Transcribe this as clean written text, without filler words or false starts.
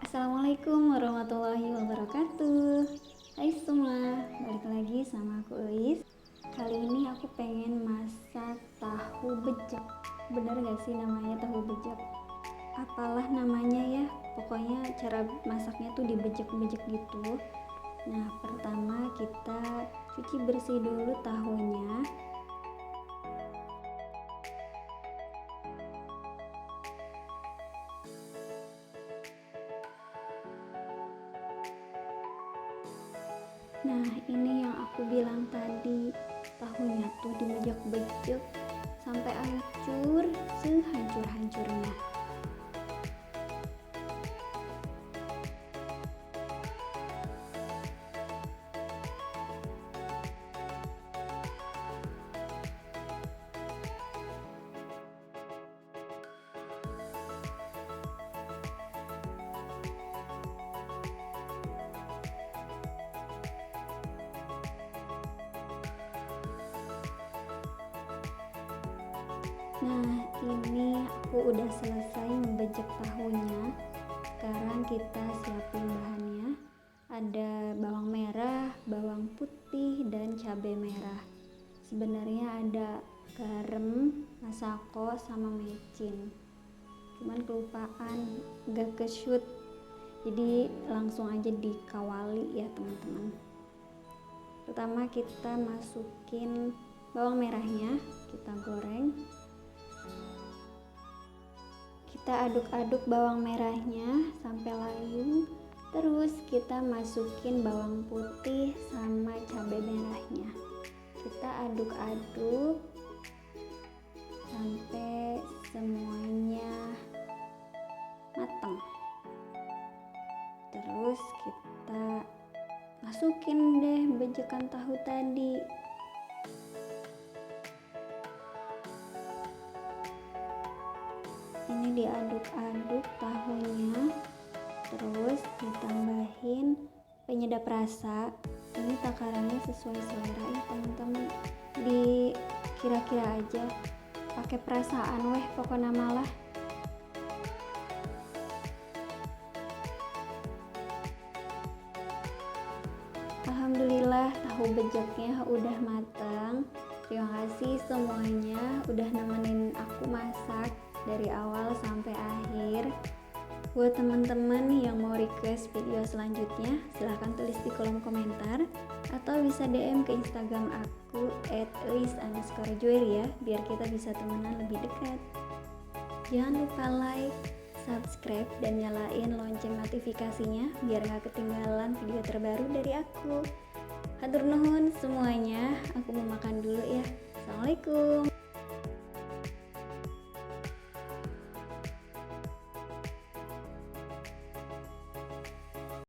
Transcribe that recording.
Assalamualaikum warahmatullahi wabarakatuh. Hai semua, balik lagi sama aku Elis. Kali ini aku pengen masak tahu bejek. Bener gak sih namanya tahu bejek? Apalah namanya ya, pokoknya cara masaknya tuh dibejek-bejek gitu. Nah, pertama kita cuci bersih dulu tahunya. Nah, ini yang aku bilang tadi, tahunya tuh dibejek-bejek sampai hancur sehancur-hancurnya. Nah, ini aku udah selesai membejek tahunya. Sekarang kita siapin bahannya. Ada bawang merah, bawang putih, dan cabai merah. Sebenarnya ada garam, masako, sama mecin. Cuman kelupaan, gak ke-shoot. Jadi langsung aja dikawali ya teman-teman. Pertama kita masukin bawang merahnya, kita goreng. Kita aduk-aduk bawang merahnya sampai layu. Terus kita masukin bawang putih sama cabai merahnya. Kita aduk-aduk sampai semuanya matang. Terus kita masukin deh bejekan tahu tadi. Ini diaduk-aduk tahunya, terus ditambahin penyedap rasa. Ini takarannya sesuai selera ya teman-teman, di kira-kira aja, pakai perasaan weh pokoknya malah. Alhamdulillah tahu bejaknya udah matang. Terima kasih semuanya udah nemenin aku masak dari awal sampai akhir. Buat teman-teman yang mau request video selanjutnya, silahkan tulis di kolom komentar atau bisa DM ke Instagram aku @elis_joy ya, biar kita bisa temenan lebih dekat. Jangan lupa like, subscribe, dan nyalain lonceng notifikasinya biar gak ketinggalan video terbaru dari aku. Hatur nuhun semuanya, aku mau makan dulu ya. Assalamualaikum.